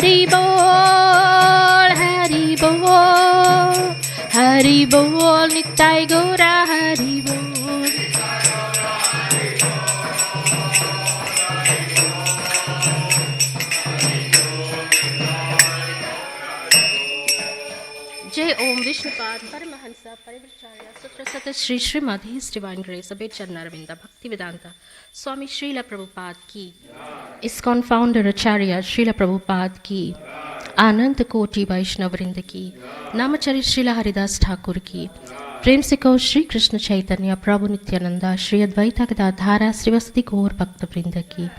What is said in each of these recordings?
Hari Bol, Hari Bol, Hari Bol, Nitai Gaura Hari Bol. Jai Om Vishnupad Paramahansa Parivracharya Sutrasata Shri Srimad His Divine Grace Abhay Charnaravinda Bhaktivedanta Swami Srila Prabhupada ki, ISKCON Founder Acharya Srila Prabhupada ki, Anand Koti Vaishnavrinda ki, Namachari Srila Haridas Thakur ki, Prem se ko Shri Krishna Chaitanya Prabhu Nityananda Shri Advaita Gadadhara Srivasati Gaur Bhakta Vrinda ki,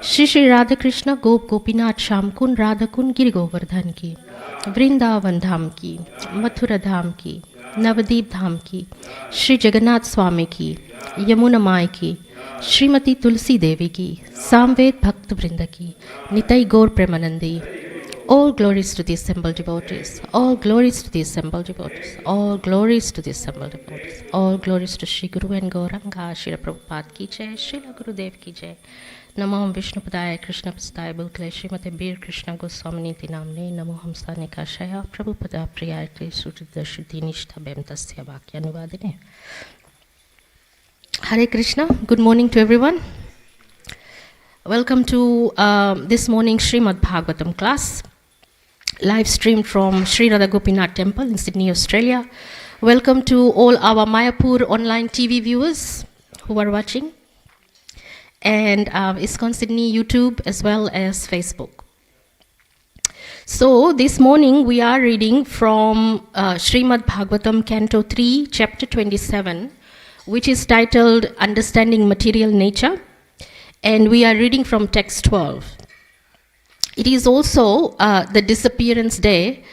Shri Shri Radha Krishna Gop Gopinath Shamkun Radha Kun Giri Govardhan ki, Vrindavan धाम की, मथुरा धाम की, नवदीप धाम की, श्री जगन्नाथ स्वामी की, यमुना माई की, श्रीमती तुलसी देवी की, सामवेद भक्त वृंद की, निताई गौर Premanandi. All glories to the assembled devotees, all glories to the assembled devotees, all glories to the assembled devotees, all glories to Shri Guru and Gauranga, Shri Prabhupada ki jai, Shri Gurudev ki jai. Namo Vishnupadaya Krishna Pastaya Bhutale Srimate Bir Krishna Goswami Niti Namne Namo Hamsane Kashaya Prabhupada Priyayate Sutida Shuddhi Nishtha Bemtasya Vakya Nuvadine. Hare Krishna, good morning to everyone. Welcome to this morning's Srimad Bhagavatam class, live streamed from Sri Radha Gopinath Temple in Sydney, Australia. Welcome to all our Mayapur online TV viewers who are watching, and ISKCON Sydney YouTube as well as Facebook. So this morning we are reading from Srimad Bhagavatam Canto 3, Chapter 27, which is titled Understanding Material Nature, and we are reading from text 12. It is also the disappearance day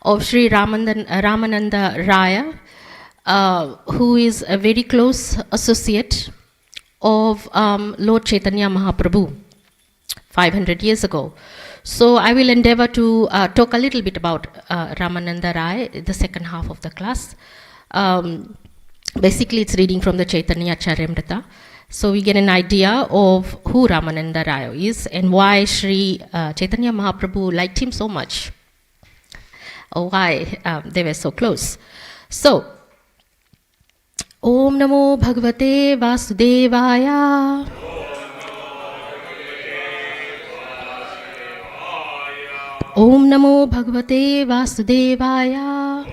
of Sri Ramananda Raya, who is a very close associate of Lord Chaitanya Mahaprabhu 500 years ago. So I will endeavor to talk a little bit about Ramananda Rai, the second half of the class. Basically it's reading from the Chaitanya Charyamrita. So we get an idea of who Ramananda Rai is and why Sri Chaitanya Mahaprabhu liked him so much, or why they were so close. So, Om Namo Bhagavate Vasudevaya. Om Namo Bhagavate Vasudevaya.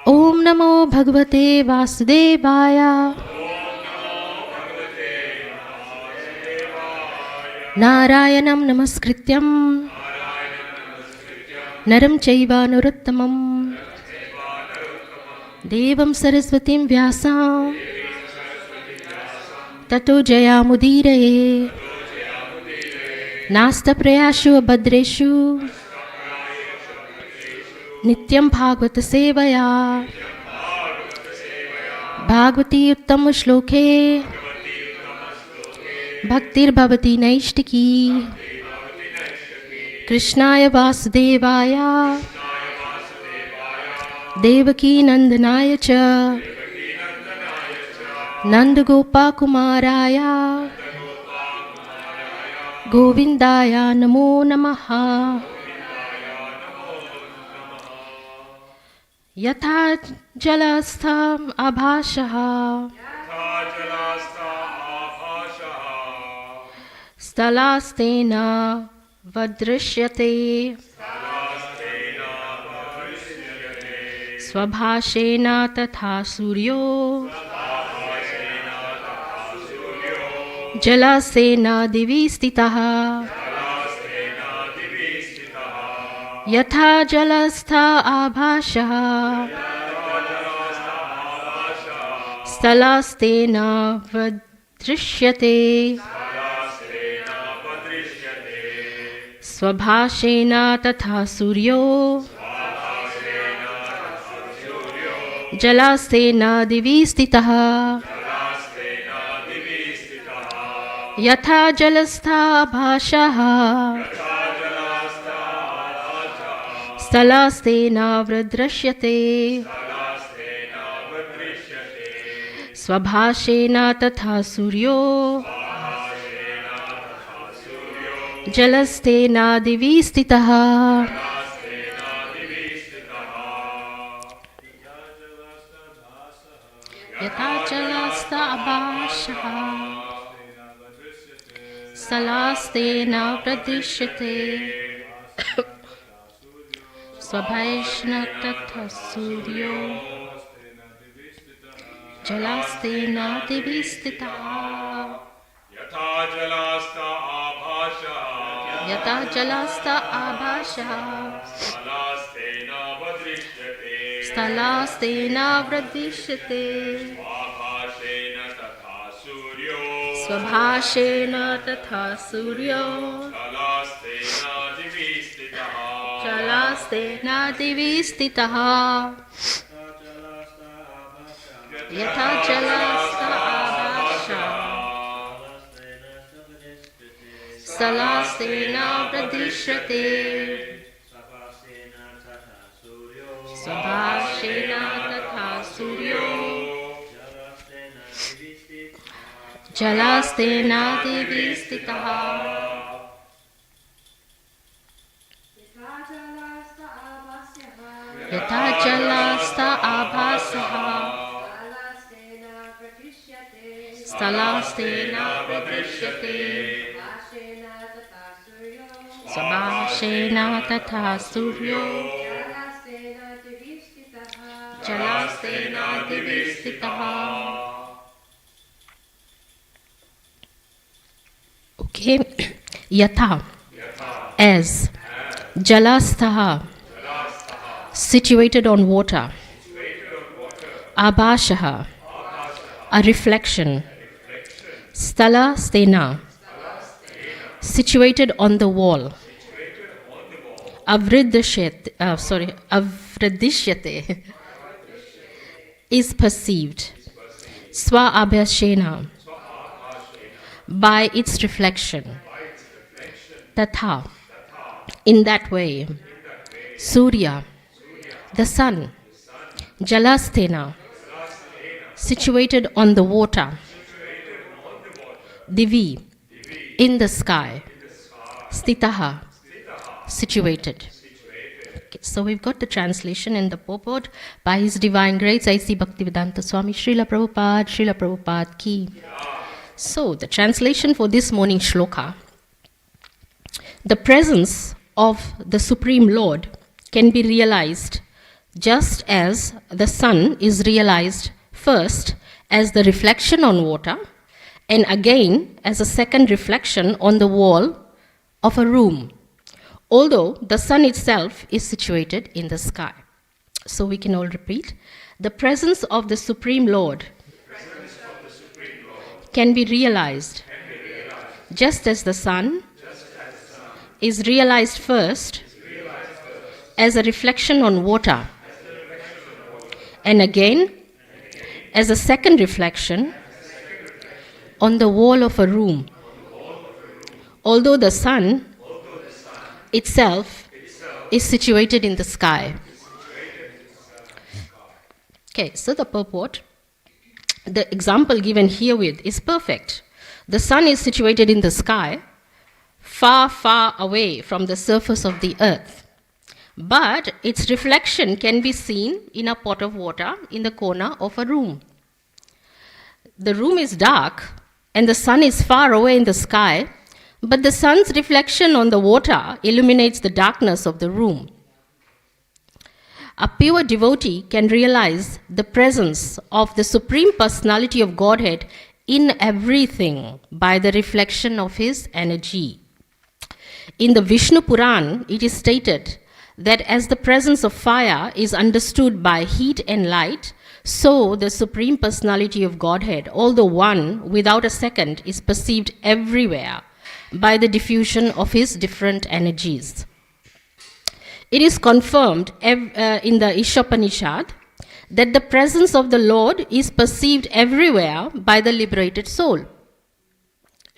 Om Namo Bhagavate Vasudevaya. Narayanam Namaskrityam Naram Chaiva Narottamam Devam Saraswatim Vyasam Tato Jayamudiraye Nasta Prayashu Abhadreshu Nityam Bhagavata Sevaya Bhagavati Uttama Shloke Bhaktir Bhavati Naishtiki Krishnaya Vasudevaya Devaki Nandanaya Cha Nandagopa Kumaraya Govindaya Namo Namaha. Yatha Jalastha Abhashaha Stalastena Vadrishyate Swabhashena Tatha Suryo Jalasena Divistitaha Yatha Jalastha Abhashaha Stalastena Vadrishyate Swabhashena Tatha Suryo Jalasena Divistitaha Yatha Jalastha Abhashaha Stalastena Vradrashyate Swabhashena Tatha Suryo जलस्तेना दिवि स्थितः यथा जलस्थ आभासः स्थलास्तेन प्रदृश्यते स्वभावेन तथा सूर्यो जलास्तेन दिवि स्थितः यथा जलस्थ आभासः स्थलास्तेन प्रदृश्यते स्वभावेन तथा सूर्यो जलास्तेन दिवि स्थितः यथा जलस्थ आभासः स्थलास्तेन प्रदृश्यते स्वभावेन तथा सूर्यो जलास्तेन दिवि स्थितः यथा जलस्थ आभासः स्थलास्तेन प्रदृश्यते स्वभावेन तथा सूर्यो जलास्तेन दिवि स्थितः Okay, yatha, as, jalastha, situated on water, abhashaha, a reflection, sthala stena, situated on the wall, avridishyate, is perceived, swa abhashena, by its reflection, tatha, in that way, surya, the sun, jalastena, situated on the water, divi, in the sky, stitaha, situated. Okay, so we've got the translation and the purport by His Divine Grace A.C. Bhaktivedanta Swami Srila Prabhupada ki. So, the translation for this morning's shloka. The presence of the Supreme Lord can be realized just as the sun is realized first as the reflection on water and again as a second reflection on the wall of a room, although the sun itself is situated in the sky. So we can all repeat. The presence of the Supreme Lord can be realized just as the sun is realized first as a reflection on water and again as a second reflection on the wall of a room, although the sun itself is situated in the sky. Okay, so the purport. The example given herewith is perfect. The sun is situated in the sky, far, far away from the surface of the earth. But its reflection can be seen in a pot of water in the corner of a room. The room is dark and the sun is far away in the sky, but the sun's reflection on the water illuminates the darkness of the room. A pure devotee can realize the presence of the Supreme Personality of Godhead in everything by the reflection of his energy. In the Vishnu Puran, it is stated that as the presence of fire is understood by heat and light, so the Supreme Personality of Godhead, although one without a second, is perceived everywhere by the diffusion of his different energies. It is confirmed in the Ishopanishad that the presence of the Lord is perceived everywhere by the liberated soul.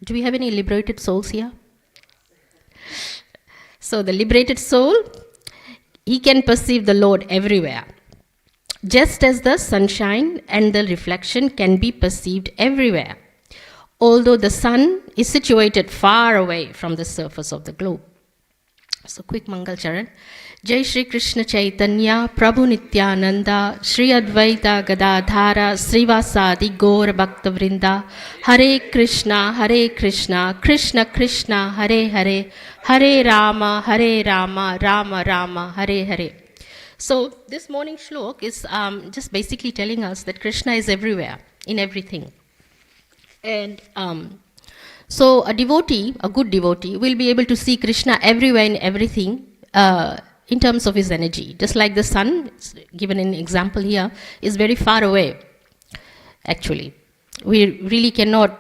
Do we have any liberated souls here? So the liberated soul, he can perceive the Lord everywhere. Just as the sunshine and the reflection can be perceived everywhere. although the sun is situated far away from the surface of the globe. So quick Mangal Charan. Jai Shri Krishna Chaitanya Prabhu Nityananda Shri Advaita Gadadhara Srivasadi Gaur Bhakta Vrinda Hare Krishna Krishna Krishna Hare Hare Hare Rama Rama Rama Hare Hare. So this morning shlok is just basically telling us that Krishna is everywhere, in everything. And so a devotee, a good devotee, will be able to see Krishna everywhere in everything in terms of his energy. Just like the sun, given an example here, is very far away, actually. We really cannot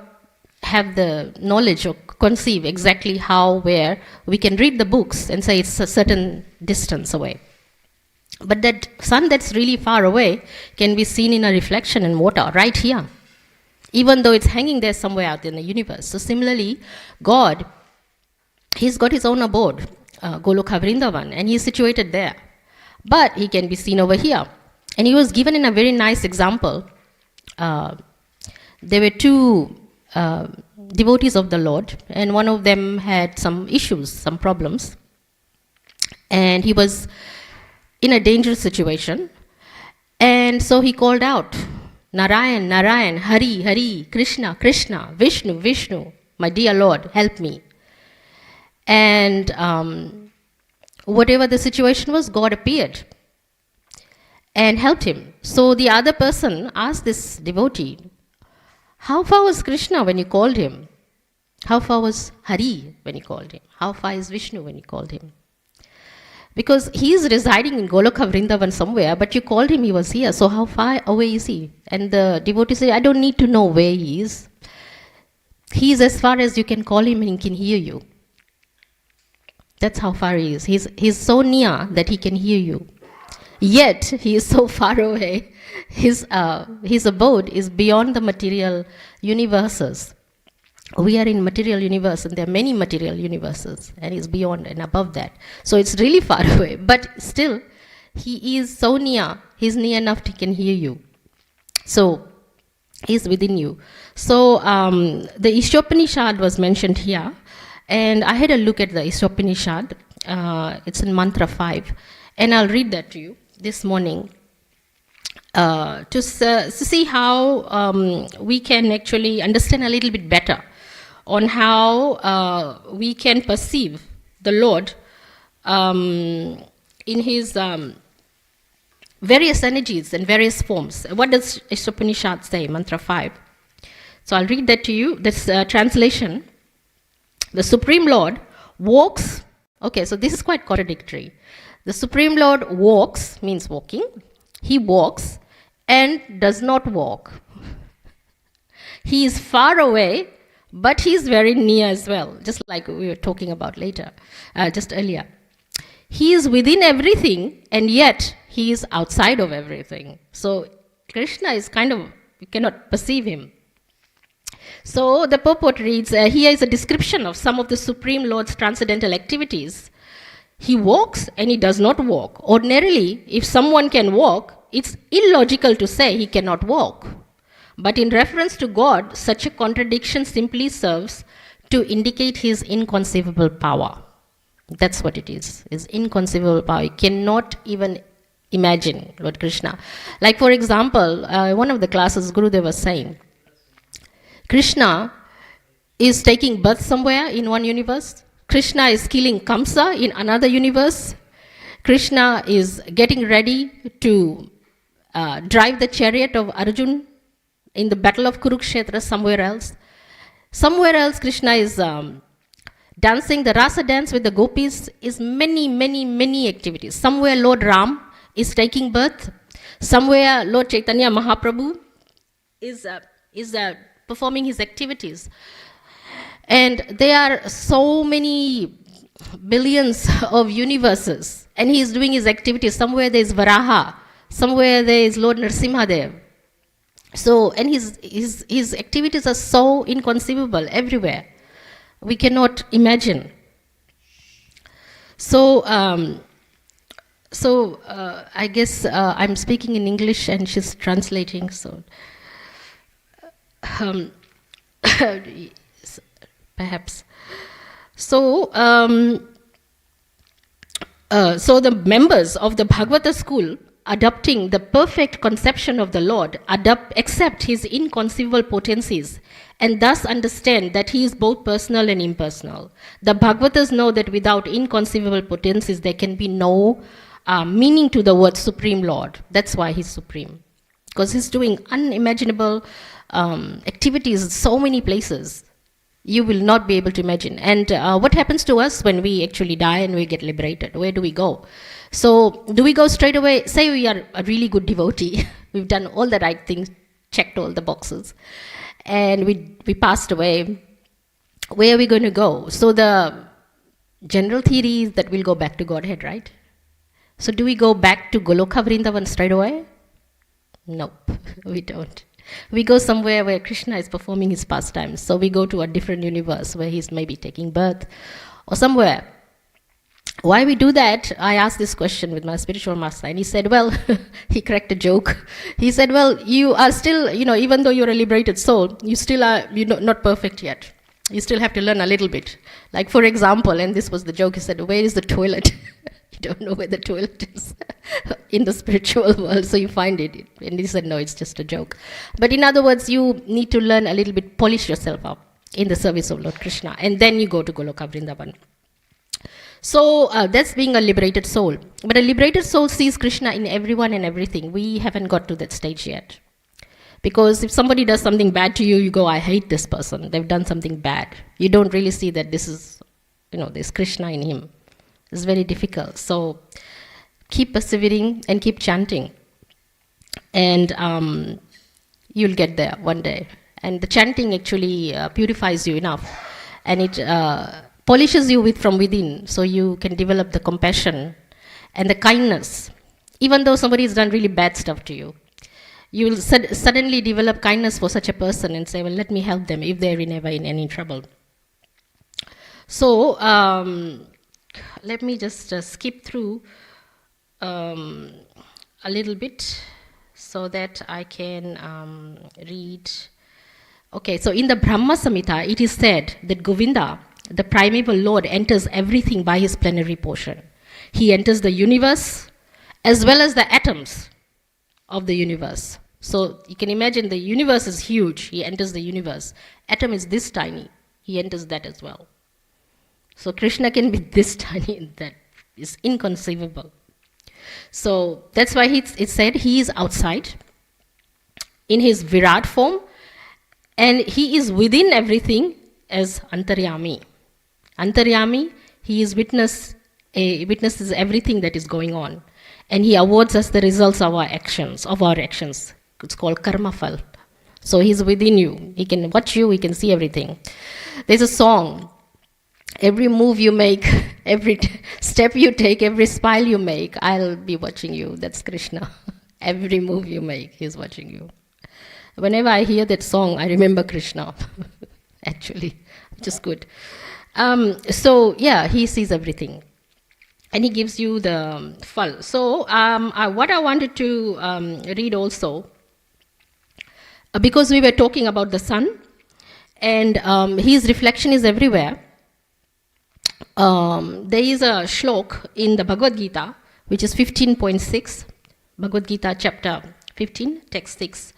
have the knowledge or conceive exactly how, where. We can read the books and say it's a certain distance away. But that sun that's really far away can be seen in a reflection in water right here, even though it's hanging there somewhere out in the universe. So similarly, God, he's got his own abode, Goloka Vrindavan, and he's situated there. But he can be seen over here. And he was given in a very nice example. There were two devotees of the Lord, and one of them had some issues, some problems. And he was in a dangerous situation. And so he called out, Narayan, Narayan, Hari, Hari, Krishna, Krishna, Vishnu, Vishnu, my dear Lord, help me. And whatever the situation was, God appeared and helped him. So the other person asked this devotee, how far was Krishna when you called him? How far was Hari when you called him? How far is Vishnu when you called him? Because he is residing in Goloka Vrindavan somewhere, but you called him, he was here. So how far away is he? And the devotee said, I don't need to know where he is. He is as far as you can call him and he can hear you. That's how far he is. He's so near that he can hear you. Yet, he is so far away. His abode is beyond the material universes. We are in material universe, and there are many material universes, and he's beyond and above that. So it's really far away, but still, he is so near. He's near enough he can hear you. So he's within you. So the Ishopanishad was mentioned here, and I had a look at the Ishopanishad. It's in Mantra 5, and I'll read that to you this morning. To see how we can actually understand a little bit better on how we can perceive the Lord in his various energies and various forms. What does Ishopanishad say, Mantra 5? So I'll read that to you. This translation. The Supreme Lord walks. Okay, so this is quite contradictory. The Supreme Lord walks, means walking. He walks and does not walk. He is far away, but he is very near as well, just like we were talking about just earlier. He is within everything, and yet he is outside of everything. So Krishna is you cannot perceive him. So the purport reads, here is a description of some of the Supreme Lord's transcendental activities. He walks and he does not walk. Ordinarily, if someone can walk, it's illogical to say he cannot walk. But in reference to God, such a contradiction simply serves to indicate his inconceivable power. That's what it is. His inconceivable power. You cannot even imagine Lord Krishna. Like for example, one of the classes Gurudev was saying, Krishna is taking birth somewhere in one universe. Krishna is killing Kamsa in another universe. Krishna is getting ready to drive the chariot of Arjun in the battle of Kurukshetra somewhere else. Somewhere else Krishna is dancing the rasa dance with the gopis. Is many activities. Somewhere Lord Ram is taking birth. Somewhere Lord Chaitanya Mahaprabhu is performing his activities. And there are so many billions of universes, and he is doing his activities. Somewhere there is Varaha, somewhere there is Lord Nrsimhadev. So, and his activities are so inconceivable everywhere. We cannot imagine. So, I guess I'm speaking in English and she's translating. So, perhaps. So, so the members of the Bhagavata school, adopting the perfect conception of the Lord, accept his inconceivable potencies, and thus understand that he is both personal and impersonal. The Bhagavatas know that without inconceivable potencies, there can be no meaning to the word Supreme Lord. That's why he's supreme. Because he's doing unimaginable activities in so many places you will not be able to imagine. And what happens to us when we actually die and we get liberated? Where do we go? So do we go straight away? Say we are a really good devotee. We've done all the right things, checked all the boxes, and we passed away. Where are we going to go? So the general theory is that we'll go back to Godhead, right? So do we go back to Goloka Vrindavan straight away? Nope, we don't. We go somewhere where Krishna is performing his pastimes. So we go to a different universe where he's maybe taking birth or somewhere. Why we do that? I asked this question with my spiritual master, and he said, well, he cracked a joke. He said, well, you are still, even though you're a liberated soul, you still are not perfect yet. You still have to learn a little bit. Like, for example, and this was the joke, he said, where is the toilet? You don't know where the toilet is in the spiritual world, so you find it. And he said, no, it's just a joke. But in other words, you need to learn a little bit, polish yourself up in the service of Lord Krishna, and then you go to Goloka Vrindavan. So that's being a liberated soul. But a liberated soul sees Krishna in everyone and everything. We haven't got to that stage yet. Because if somebody does something bad to you, you go, I hate this person. They've done something bad. You don't really see that this is, there's Krishna in him. It's very difficult. So keep persevering and keep chanting. And you'll get there one day. And the chanting actually purifies you enough. And it polishes you from within, so you can develop the compassion and the kindness. Even though somebody has done really bad stuff to you, you will suddenly develop kindness for such a person and say, well, let me help them if they're never in any trouble. So let me just skip through a little bit so that I can read. Okay, so in the Brahma Samhita, it is said that Govinda, the primeval Lord, enters everything by his plenary portion. He enters the universe as well as the atoms of the universe. So you can imagine the universe is huge. He enters the universe. Atom is this tiny. He enters that as well. So Krishna can be this tiny. That is inconceivable. So that's why it's said he is outside in his Virat form, and he is within everything as Antaryami. Antaryami, he is witnesses everything that is going on, and he awards us the results of our actions. It's called karma phal. So he's within you. He can watch you. He can see everything. There's a song. Every move you make, every step you take, every smile you make, I'll be watching you. That's Krishna. Every move you make, he's watching you. Whenever I hear that song, I remember Krishna, actually, which is good. So, yeah, he sees everything. And he gives you the phal. So, what I wanted to read also, because we were talking about the sun, and his reflection is everywhere. There is a shlok in the Bhagavad Gita, which is 15.6, Bhagavad Gita chapter 15, text 6.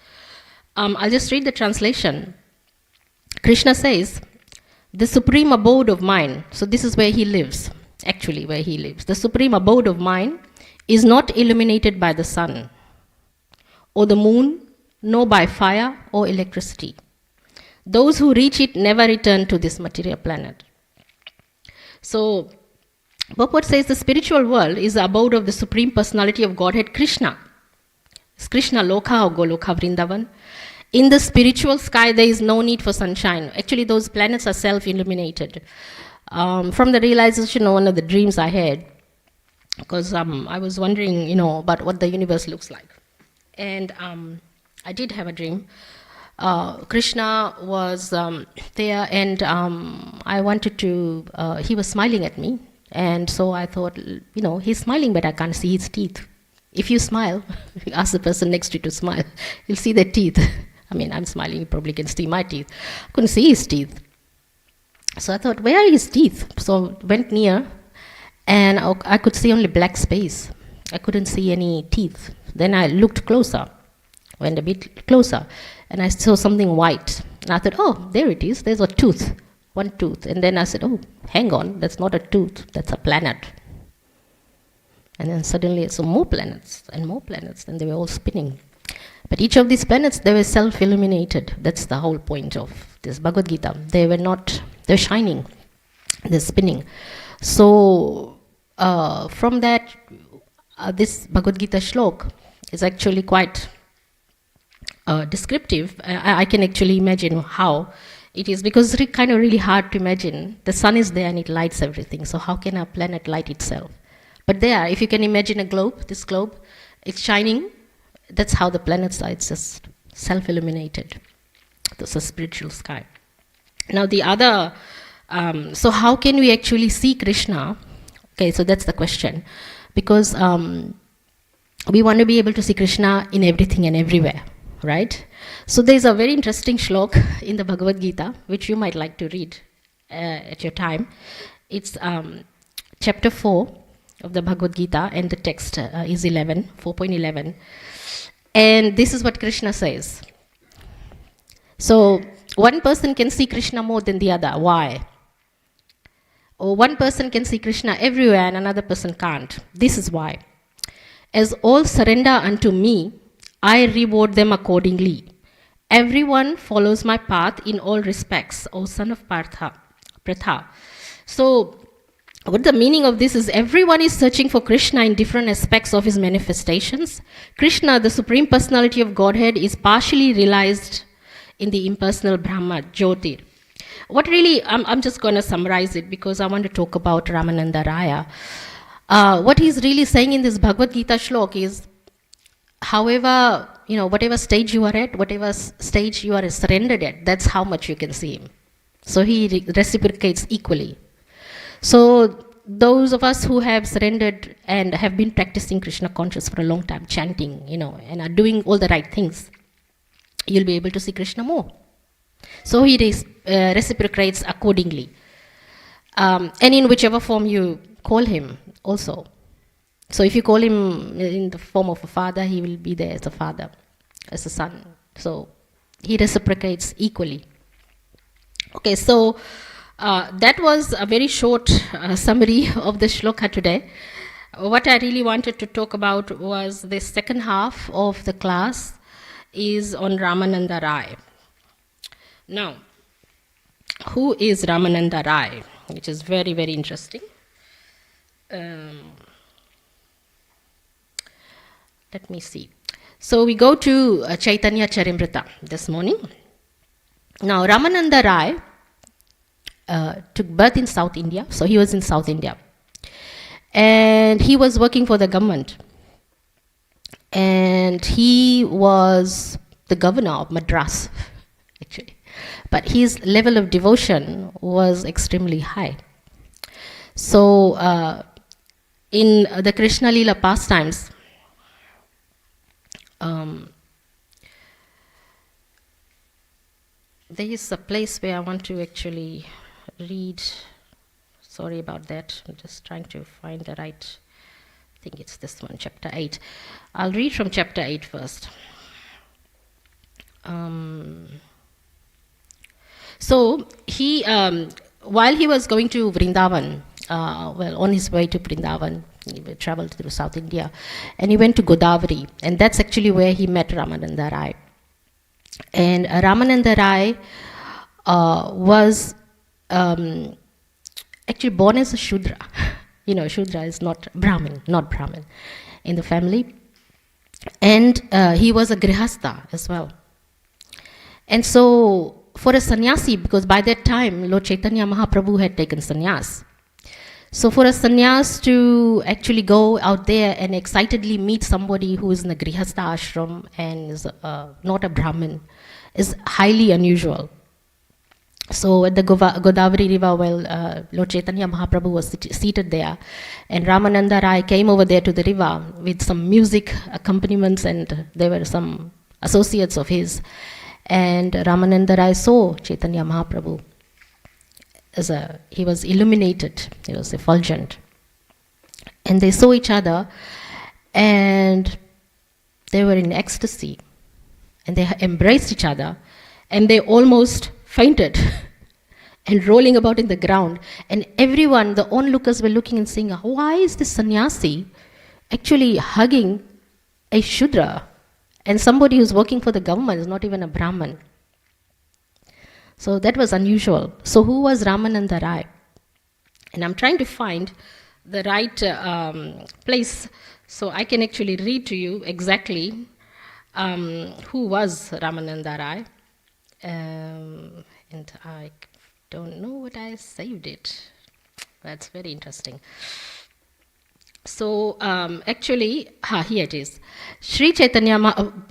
I'll just read the translation. Krishna says, the supreme abode of mine, so this is where he lives, actually where he lives. The supreme abode of mine is not illuminated by the sun, or the moon, nor by fire or electricity. Those who reach it never return to this material planet. So, Prabhupada says the spiritual world is the abode of the Supreme Personality of Godhead, Krishna. It's Krishna Loka or Goloka Vrindavan. In the spiritual sky, there is no need for sunshine. Actually, those planets are self-illuminated. From the realization of one of the dreams I had, because I was wondering, about what the universe looks like. And I did have a dream. Krishna was there, and I wanted to, he was smiling at me. And so I thought, he's smiling, but I can't see his teeth. If you smile, ask the person next to you to smile, you'll see their teeth. I mean, I'm smiling, you probably can see my teeth. I couldn't see his teeth. So I thought, where are his teeth? So went near, and I could see only black space. I couldn't see any teeth. Then I looked closer, went a bit closer, and I saw something white. And I thought, oh, there it is. There's a tooth, one tooth. And then I said, oh, hang on, that's not a tooth, that's a planet. And then suddenly I saw more planets, and they were all spinning. But each of these planets, they were self-illuminated. That's the whole point of this Bhagavad Gita. They're shining, they're spinning. So from that, this Bhagavad Gita shlok is actually quite descriptive. I can actually imagine how it is, because it's kind of really hard to imagine. The sun is there and it lights everything. So how can a planet light itself? But there, if you can imagine a globe, this globe, it's shining. That's how the planets are. It's just self-illuminated. That's a spiritual sky. Now the other, so how can we actually see Krishna? Okay, so that's the question. Because we want to be able to see Krishna in everything and everywhere, right? So there's a very interesting shlok in the Bhagavad Gita, which you might like to read at your time. It's chapter 4 of the Bhagavad Gita, and the text is 4.11. And this is what Krishna says. So one person can see Krishna more than the other. Why? Or one person can see Krishna everywhere and another person can't. This is why. As all surrender unto me, I reward them accordingly. Everyone follows my path in all respects, O son of Pratha. So what the meaning of this is, everyone is searching for Krishna in different aspects of his manifestations. Krishna, the Supreme Personality of Godhead, is partially realized in the impersonal Brahma, Jyotir. What really, I'm just going to summarize it because I want to talk about Ramananda Raya. What he's really saying in this Bhagavad Gita shlok is, however, whatever stage you are at, whatever stage you are surrendered at, that's how much you can see him. So he reciprocates equally. So those of us who have surrendered and have been practicing Krishna conscious for a long time, chanting, and are doing all the right things, you'll be able to see Krishna more. So he reciprocates accordingly. And in whichever form you call him also. So if you call him in the form of a father, he will be there as a father, as a son. So he reciprocates equally. Okay, so that was a very short summary of the shloka today. What I really wanted to talk about was the second half of the class is on Ramananda Rai. Now, who is Ramananda Rai? Which is very, very interesting. Let me see. So we go to Chaitanya Charimrita this morning. Now, Ramananda Rai took birth in South India. So he was in South India. And he was working for the government. And he was the governor of Madras, actually. But his level of devotion was extremely high. So in the Krishna Lila pastimes, there is a place where I want to actually read. Sorry about that. I'm just trying to find the right. I think it's this one, chapter 8. I'll read from chapter 8 first. So he, while he was going to Vrindavan, on his way to Vrindavan, he traveled through South India, and he went to Godavari, and that's actually where he met Ramananda Rai. And Ramananda Rai was actually born as a Shudra. Shudra is not Brahmin in the family. And he was a Grihastha as well. And so, for a sannyasi, because by that time, Lord Chaitanya Mahaprabhu had taken sannyas. So for a sannyas to actually go out there and excitedly meet somebody who is in a Grihastha ashram and is not a Brahmin is highly unusual. So at the Godavari river, Lord Chaitanya Mahaprabhu was seated there, and Ramananda Rai came over there to the river with some music accompaniments, and there were some associates of his. And Ramananda Rai saw Chaitanya Mahaprabhu. He was illuminated, he was effulgent. And they saw each other and they were in ecstasy. And they embraced each other and they almost fainted and rolling about in the ground. And everyone, the onlookers were looking and saying, why is this sannyasi actually hugging a Shudra? And somebody who's working for the government is not even a Brahman. So that was unusual. So who was Ramananda Rai? And I'm trying to find the right place so I can actually read to you exactly who was Ramananda Rai. And I don't know what I saved it. That's very interesting. So actually, here it is. Sri Chaitanya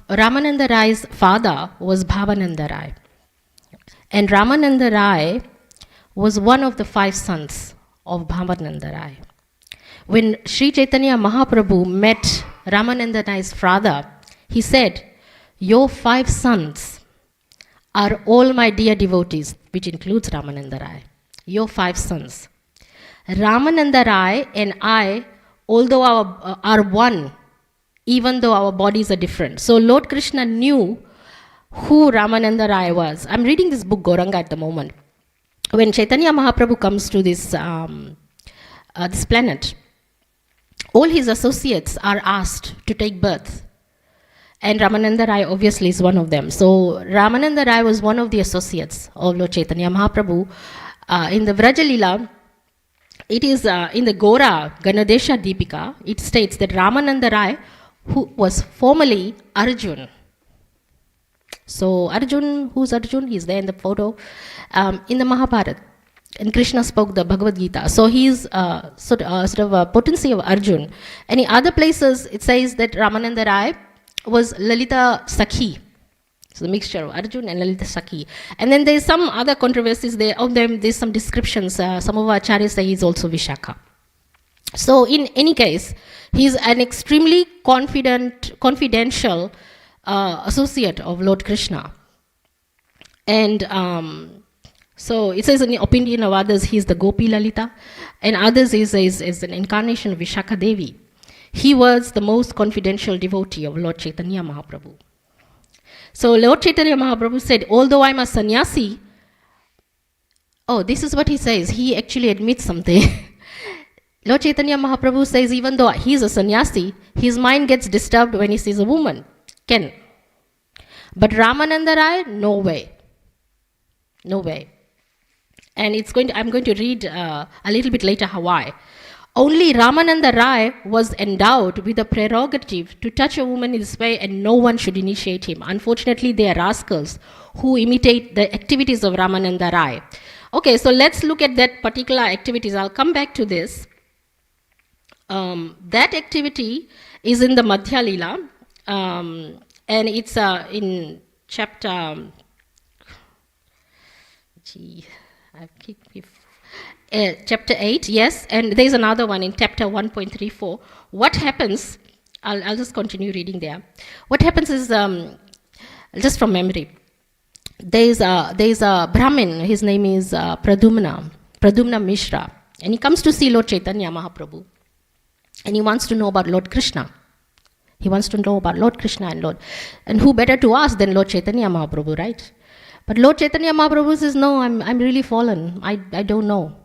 Ramananda Rai's father was Bhavananda Rai. And Ramananda Rai was one of the 5 sons of Bhavananda Rai. When Sri Chaitanya Mahaprabhu met Ramananda Rai's father, he said, your 5 sons are all my dear devotees, which includes Ramananda Rai. Your 5 sons. Ramananda Rai and I, although are one, even though our bodies are different. So Lord Krishna knew who Ramananda Rai was. I'm reading this book Gauranga at the moment. When Chaitanya Mahaprabhu comes to this planet, all his associates are asked to take birth. And Ramananda Rai obviously is one of them. So Ramananda Rai was one of the associates of Lord Chaitanya Mahaprabhu. In the Vrajalila, it is in the Gora Ganadesha Deepika, it states that Ramananda Rai, who was formerly Arjun. So Arjun, who's Arjun? He's there in the photo. In the Mahabharata, and Krishna spoke the Bhagavad Gita. So he's sort of a potency of Arjun. And in other places, it says that Ramananda Rai was Lalita Sakhi. So the mixture of Arjun and Lalita Sakhi. And then there's some other controversies there. Of them, there's some descriptions. Some of our acharyas say he's also Vishakha. So in any case, he's an extremely confidential associate of Lord Krishna. And so it says in the opinion of others, he's the Gopi Lalita, and others is an incarnation of Vishakha Devi. He was the most confidential devotee of Lord Chaitanya Mahaprabhu. So Lord Chaitanya Mahaprabhu said, although I'm a sannyasi, this is what he says. He actually admits something. Lord Chaitanya Mahaprabhu says, even though he's a sannyasi, his mind gets disturbed when he sees a woman. Ken. But Ramananda Rai, no way. No way. And I'm going to read a little bit later why. Only Ramananda Rai was endowed with the prerogative to touch a woman in this way, and no one should initiate him. Unfortunately, they are rascals who imitate the activities of Ramananda Rai. Okay, so let's look at that particular activities. I'll come back to this. That activity is in the Madhya Lila, and it's in chapter... chapter 8, yes, and there's another one in chapter 1.34. What happens, I'll just continue reading there. What happens is, just from memory, there's a Brahmin, his name is Pradumna Mishra, and he comes to see Lord Chaitanya Mahaprabhu, and he wants to know about Lord Krishna. He wants to know about Lord Krishna and who better to ask than Lord Chaitanya Mahaprabhu, right? But Lord Chaitanya Mahaprabhu says, no, I'm really fallen. I don't know.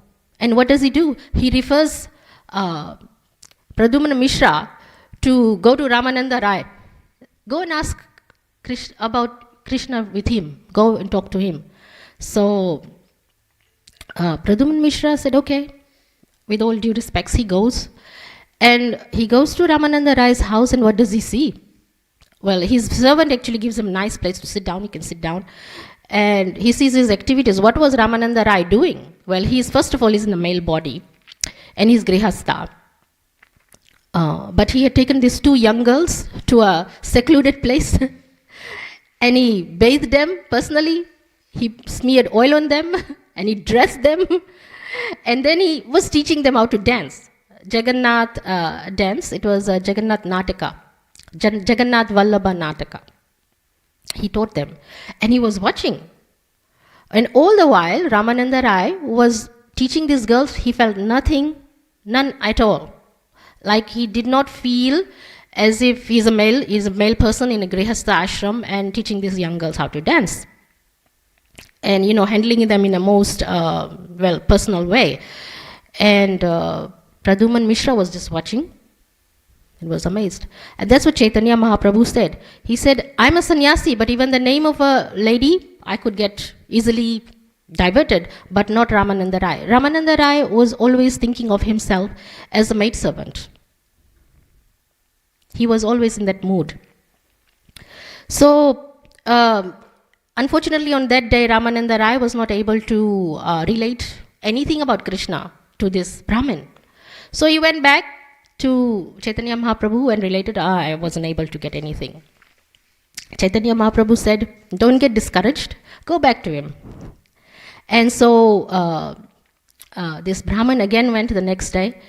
And what does he do? He refers Pradumna Mishra to go to Ramananda Rai. Go and ask about Krishna with him. Go and talk to him. So Pradumna Mishra said, okay. With all due respects, he goes. And he goes to Ramananda Rai's house, and what does he see? Well, his servant actually gives him a nice place to sit down. He can sit down. And he sees his activities. What was Ramananda Rai doing? Well, first of all, he's in a male body, and he's grihastha. But he had taken these 2 young girls to a secluded place, and he bathed them personally. He smeared oil on them, and he dressed them, and then he was teaching them how to dance. Jagannath dance. It was Jagannath Nataka, Jagannath Vallabha Nataka. He taught them. And he was watching. And all the while, Ramananda Rai was teaching these girls, he felt nothing, none at all. Like he did not feel as if he's a male person in a Grihastha ashram and teaching these young girls how to dance. And, handling them in a most, personal way. And Pradyuman Mishra was just watching and was amazed. And that's what Chaitanya Mahaprabhu said. He said, I'm a sannyasi, but even the name of a lady, I could get easily diverted, but not Ramananda Rai. Ramananda Rai was always thinking of himself as a maidservant. He was always in that mood. So, unfortunately on that day, Ramananda Rai was not able to relate anything about Krishna to this Brahmin. So he went back to Chaitanya Mahaprabhu and related, I wasn't able to get anything. Chaitanya Mahaprabhu said, don't get discouraged, go back to him. And so this Brahmin again went the next day.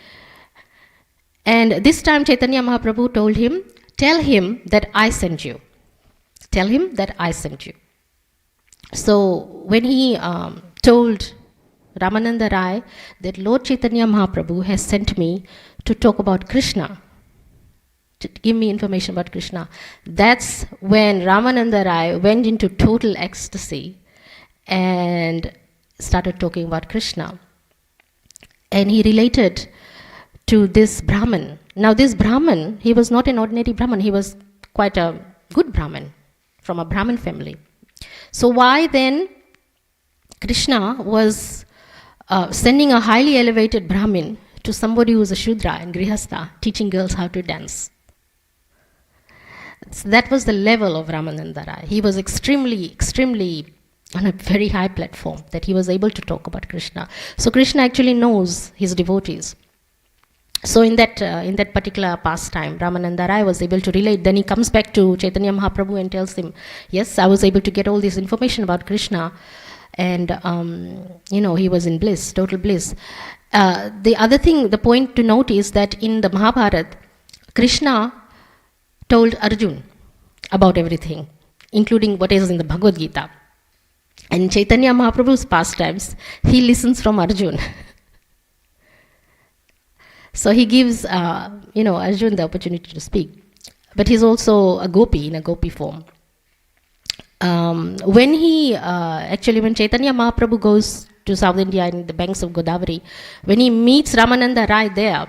And this time Chaitanya Mahaprabhu told him, tell him that I sent you. Tell him that I sent you. So when he told Ramananda Rai that Lord Chaitanya Mahaprabhu has sent me to talk about Krishna, to give me information about Krishna, that's when Ramananda Rai went into total ecstasy and started talking about Krishna. And he related to this Brahmin. Now this Brahmin, he was not an ordinary Brahmin, he was quite a good Brahmin from a Brahmin family. So why then Krishna was sending a highly elevated Brahmin to somebody who was a Shudra and Grihastha, teaching girls how to dance? So that was the level of Ramananda Rai. He was extremely on a very high platform that he was able to talk about Krishna. So Krishna actually knows his devotees. So in that particular pastime, Ramananda Rai was able to relate. Then he comes back to Chaitanya Mahaprabhu and tells him, yes, I was able to get all this information about Krishna. And, he was in bliss, total bliss. The other thing, the point to note is that in the Mahabharata, Krishna told Arjun about everything, including what is in the Bhagavad Gita. And Chaitanya Mahaprabhu's pastimes, he listens from Arjun. So he gives, Arjun the opportunity to speak. But he's also a gopi, in a gopi form. When Chaitanya Mahaprabhu goes to South India in the banks of Godavari, when he meets Ramananda Rai there,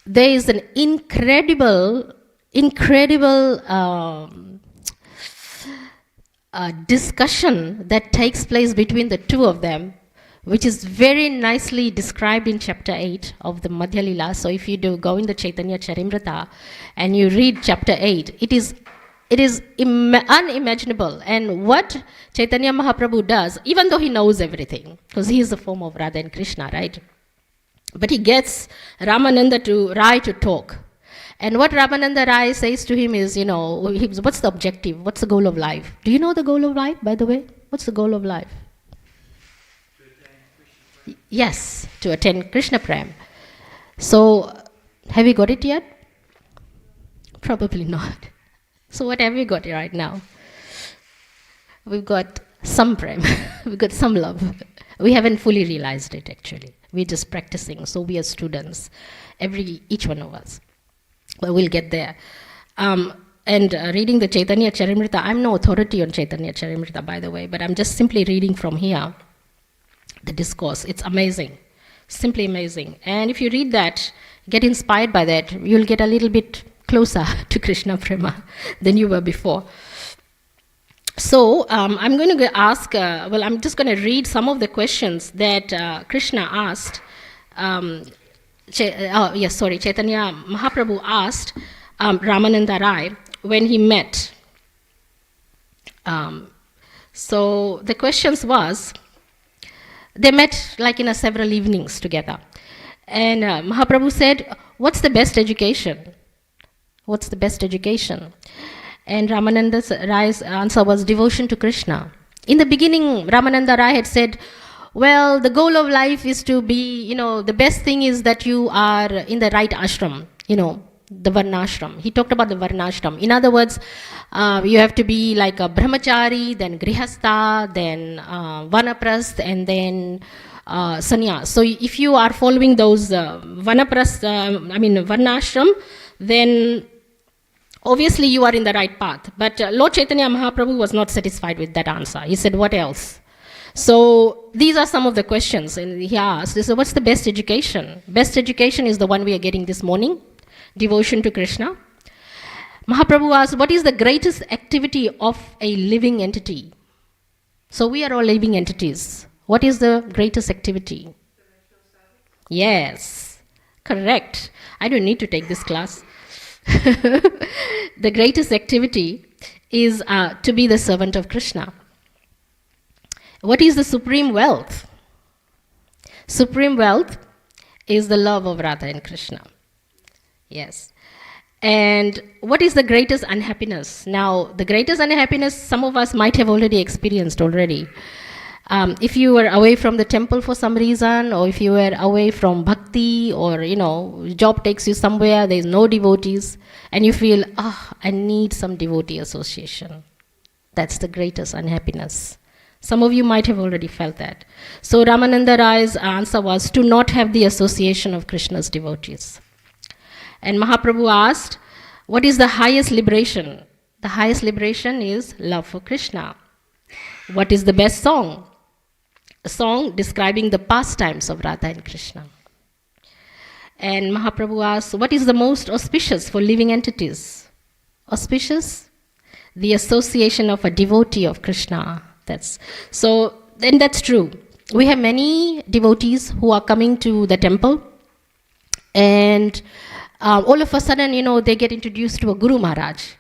there is an incredible discussion that takes place between the two of them, which is very nicely described in chapter 8 of the Madhya Lila. So if you do go in the Chaitanya Charimrita and you read chapter 8, it is unimaginable. And what Chaitanya Mahaprabhu does, even though he knows everything, because he is the form of Radha and Krishna, right? But he gets Ramananda Rai to talk. And what Ramananda Rai says to him is, what's the objective? What's the goal of life? Do you know the goal of life, by the way? What's the goal of life? Yes, to attain Krishna Prem. So, have you got it yet? Probably not. So what have we got right now? We've got some Prem. We've got some love. We haven't fully realized it, actually. We're just practicing. So we are students, each one of us. But we'll get there. Reading the Chaitanya Charimrita, I'm no authority on Chaitanya Charimrita, by the way, but I'm just simply reading from here. The discourse, it's amazing, simply amazing. And if you read that, get inspired by that, you'll get a little bit closer to Krishna Prema than you were before. So I'm going to ask, I'm just going to read some of the questions that Krishna asked. Chaitanya Mahaprabhu asked Ramananda Rai when he met. So the questions was, they met like in several evenings together. And Mahaprabhu said, what's the best education? What's the best education? And Ramananda Rai's answer was devotion to Krishna. In the beginning, Ramananda Rai had said, well, the goal of life is to be, the best thing is that you are in the right ashram, the varnashram. He talked about the varnashram. In other words, you have to be like a brahmachari, then grihastha, then vanaprast, and then sannyas. So if you are following those varnashram, then obviously you are in the right path. But Lord Chaitanya Mahaprabhu was not satisfied with that answer. He said, what else? So these are some of the questions, and he asked, so what's the best education? Best education is the one we are getting this morning, devotion to Krishna. Mahaprabhu asked, what is the greatest activity of a living entity? So we are all living entities. What is the greatest activity? Yes, correct. I don't need to take this class. The greatest activity is to be the servant of Krishna. What is the supreme wealth? Supreme wealth is the love of Radha and Krishna. Yes. And what is the greatest unhappiness? Now, the greatest unhappiness some of us might have already experienced already. If you were away from the temple for some reason, or if you were away from bhakti, or, job takes you somewhere, there's no devotees, and you feel, I need some devotee association. That's the greatest unhappiness. Some of you might have already felt that. So Ramananda Rai's answer was to not have the association of Krishna's devotees. And Mahaprabhu asked, what is the highest liberation? The highest liberation is love for Krishna. What is the best song? A song describing the pastimes of Radha and Krishna. And Mahaprabhu asked, what is the most auspicious for living entities? Auspicious? The association of a devotee of Krishna. That's true. We have many devotees who are coming to the temple, and all of a sudden, they get introduced to a Guru Maharaj,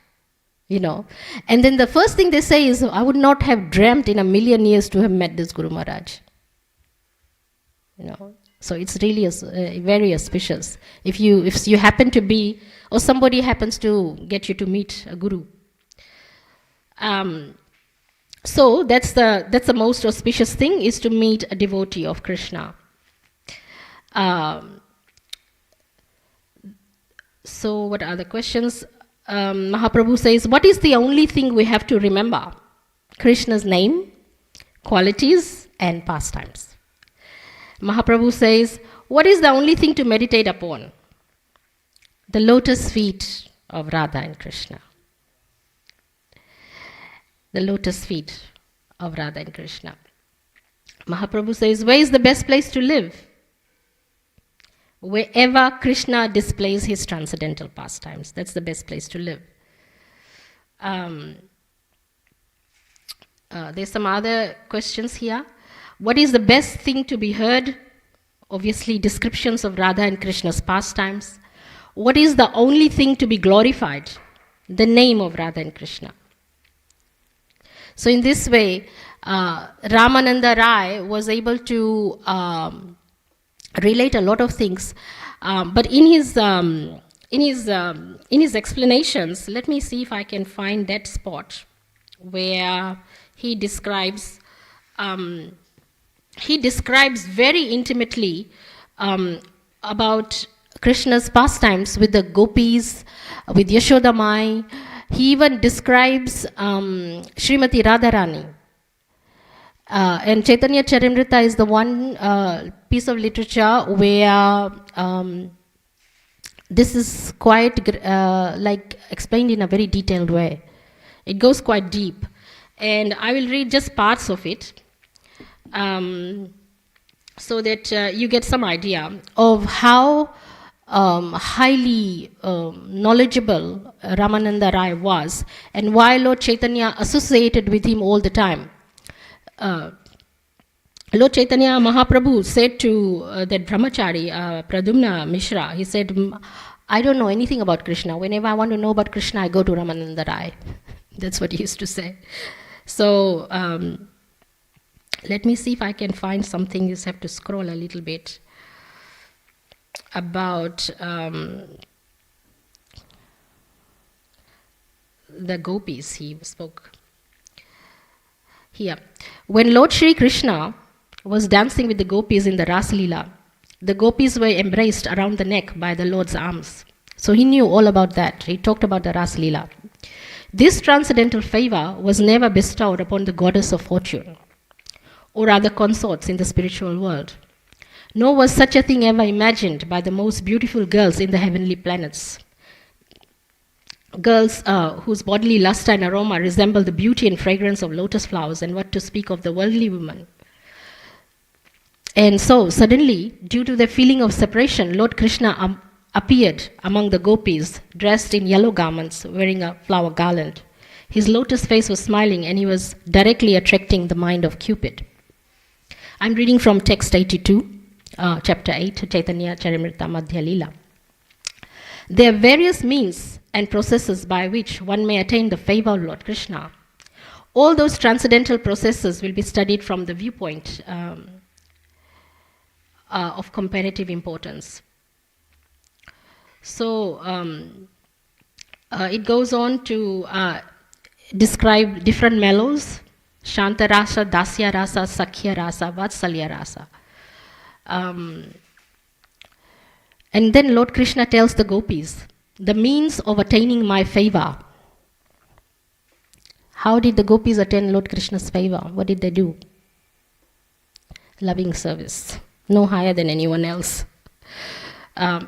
and then the first thing they say is, I would not have dreamt in a million years to have met this Guru Maharaj. So it's really very auspicious if you happen to be, or somebody happens to get you to meet a guru. So that's the most auspicious thing, is to meet a devotee of Krishna. So what are the questions? Mahaprabhu says, what is the only thing we have to remember? Krishna's name, qualities, and pastimes. Mahaprabhu says, what is the only thing to meditate upon? The lotus feet of Radha and Krishna. The lotus feet of Radha and Krishna. Mahaprabhu says, where is the best place to live? Wherever Krishna displays his transcendental pastimes. That's the best place to live. There's some other questions here. What is the best thing to be heard? Obviously, descriptions of Radha and Krishna's pastimes. What is the only thing to be glorified? The name of Radha and Krishna. So in this way, Ramananda Rai was able to relate a lot of things, but in his explanations, let me see if I can find that spot where he describes very intimately about Krishna's pastimes with the gopis, with Yashoda Mai. He even describes Srimati Radharani. And Chaitanya Charimrita is the one piece of literature where this is quite explained in a very detailed way. It goes quite deep. And I will read just parts of it so that you get some idea of how highly knowledgeable Ramananda Rai was, and why Lord Chaitanya associated with him all the time. Lord Chaitanya Mahaprabhu said to that brahmachari, Pradumna Mishra, he said, I don't know anything about Krishna. Whenever I want to know about Krishna, I go to Ramananda Rai. That's what he used to say. So let me see if I can find something. You just have to scroll a little bit. About the gopis he spoke. Here, when Lord Shri Krishna was dancing with the gopis in the Ras Leela, the gopis were embraced around the neck by the Lord's arms. So he knew all about that. He talked about the Ras Leela. This transcendental favor was never bestowed upon the goddess of fortune or other consorts in the spiritual world. Nor was such a thing ever imagined by the most beautiful girls in the heavenly planets. Girls whose bodily luster and aroma resemble the beauty and fragrance of lotus flowers, and what to speak of the worldly woman. And so, suddenly, due to the feeling of separation, Lord Krishna appeared among the gopis, dressed in yellow garments, wearing a flower garland. His lotus face was smiling, and he was directly attracting the mind of Cupid. I'm reading from text 82, chapter 8, Chaitanya Charitamrita Madhya Leela. There are various means and processes by which one may attain the favor of Lord Krishna. All those transcendental processes will be studied from the viewpoint of comparative importance. So it goes on to describe different mellows: Shanta Rasa, Dasya Rasa, Sakhya Rasa, Vatsalya Rasa. And then Lord Krishna tells the gopis, the means of attaining my favor. How did the gopis attain Lord Krishna's favor? What did they do? Loving service, no higher than anyone else.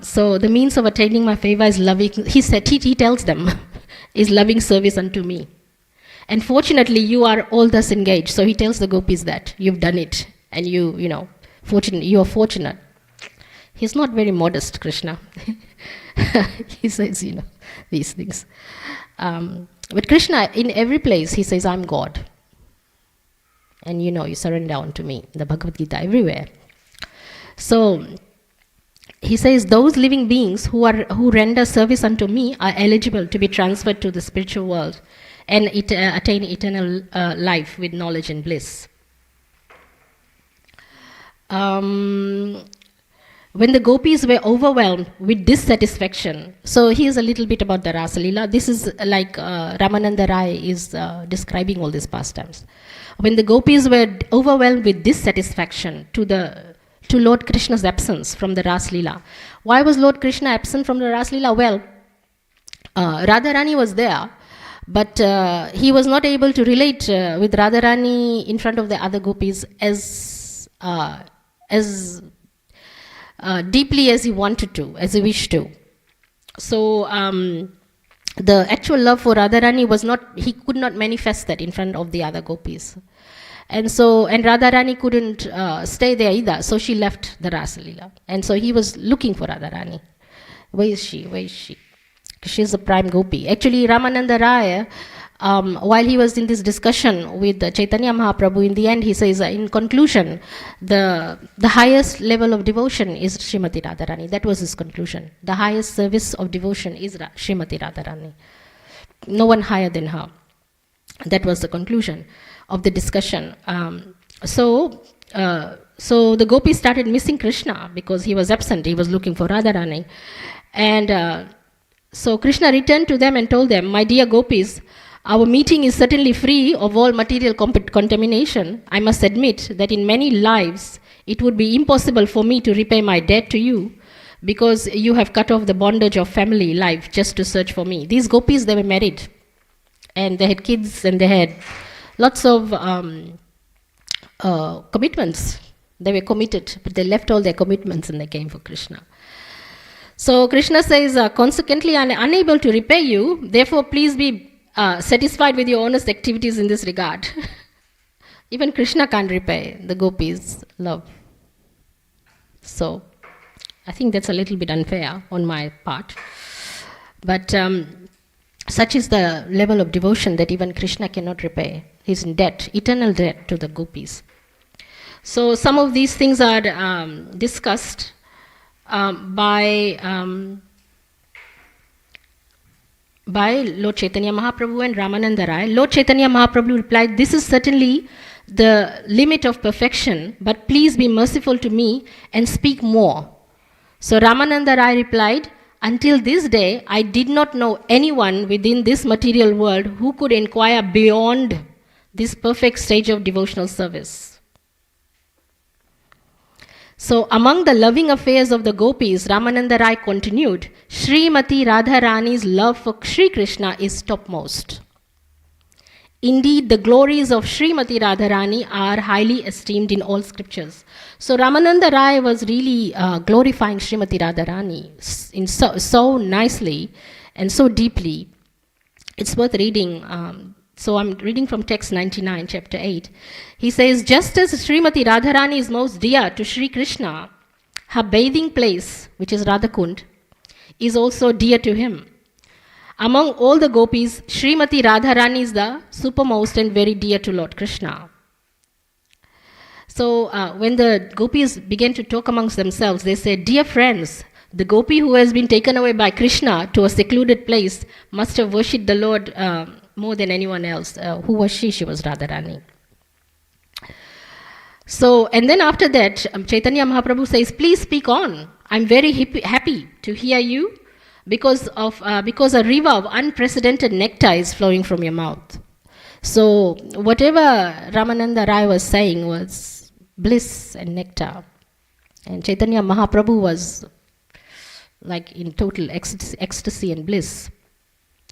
So the means of attaining my favor is loving, he tells them, is loving service unto me. And fortunately, you are all thus engaged. So he tells the gopis that you've done it, and you are fortunate. He's not very modest, Krishna. He says, these things. But Krishna, in every place, he says, I'm God. And you surrender unto me. The Bhagavad Gita, everywhere. So he says, those living beings who render service unto me are eligible to be transferred to the spiritual world and attain eternal life with knowledge and bliss. When the gopis were overwhelmed with dissatisfaction, so here's a little bit about the Rasa Leela. This is like Ramananda Rai is describing all these pastimes. When the gopis were overwhelmed with dissatisfaction to Lord Krishna's absence from the Ras Leela. Why was Lord Krishna absent from the Ras Leela? Well, Radharani was there, but he was not able to relate with Radharani in front of the other gopis as deeply as he wanted to, as he wished to. So the actual love for Radharani he could not manifest that in front of the other gopis. And Radharani couldn't stay there either, so she left the Rasa Leela. And so he was looking for Radharani. Where is she? She's a prime gopi. Actually, Ramananda Raya, while he was in this discussion with Chaitanya Mahaprabhu, in the end he says, in conclusion, the highest level of devotion is Srimati Radharani. That was his conclusion. The highest service of devotion is Srimati Radharani. No one higher than her. That was the conclusion of the discussion. So the gopis started missing Krishna because he was absent. He was looking for Radharani. And so Krishna returned to them and told them, my dear gopis, our meeting is certainly free of all material contamination. I must admit that in many lives, it would be impossible for me to repay my debt to you because you have cut off the bondage of family life just to search for me. These gopis, they were married. And they had kids and they had lots of commitments. They were committed, but they left all their commitments and they came for Krishna. So Krishna says, consequently, I am unable to repay you. Therefore, please be satisfied with your honest activities in this regard. Even Krishna can't repay the gopis' love. So I think that's a little bit unfair on my part. But such is the level of devotion that even Krishna cannot repay. He's in debt, eternal debt to the gopis. So some of these things are discussed by Lord Chaitanya Mahaprabhu and Ramananda Rai. Lord Chaitanya Mahaprabhu replied, this is certainly the limit of perfection, but please be merciful to me and speak more. So Ramananda Rai replied, until this day, I did not know anyone within this material world who could inquire beyond this perfect stage of devotional service. So, among the loving affairs of the gopis, Ramananda Rai continued, Srimati Radharani's love for Sri Krishna is topmost. Indeed, the glories of Srimati Radharani are highly esteemed in all scriptures. So Ramananda Rai was really glorifying Srimati Radharani in so nicely and so deeply. It's worth reading. So I'm reading from text 99, chapter 8. He says, just as Srimati Radharani is most dear to Sri Krishna, her bathing place, which is Radhakund, is also dear to him. Among all the gopis, Srimati Radharani is the supermost and very dear to Lord Krishna. So when the gopis began to talk amongst themselves, they said, dear friends, the gopi who has been taken away by Krishna to a secluded place must have worshipped the Lord more than anyone else. Who was she? She was Radharani. So, and then after that, Chaitanya Mahaprabhu says, please speak on. I'm very happy to hear you. Because a river of unprecedented nectar is flowing from your mouth. So whatever Ramananda Rai was saying was bliss and nectar. And Chaitanya Mahaprabhu was like in total ecstasy and bliss.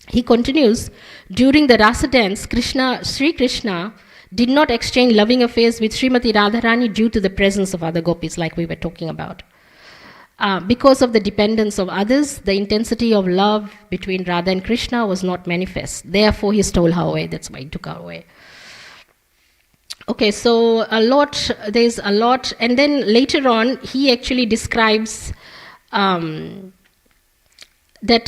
He continues, during the rasa dance, Sri Krishna did not exchange loving affairs with Srimati Radharani due to the presence of other gopis like we were talking about. Because of the dependence of others, the intensity of love between Radha and Krishna was not manifest. Therefore, he stole her away. That's why he took her away. Okay, so there's a lot. And then later on, he actually describes that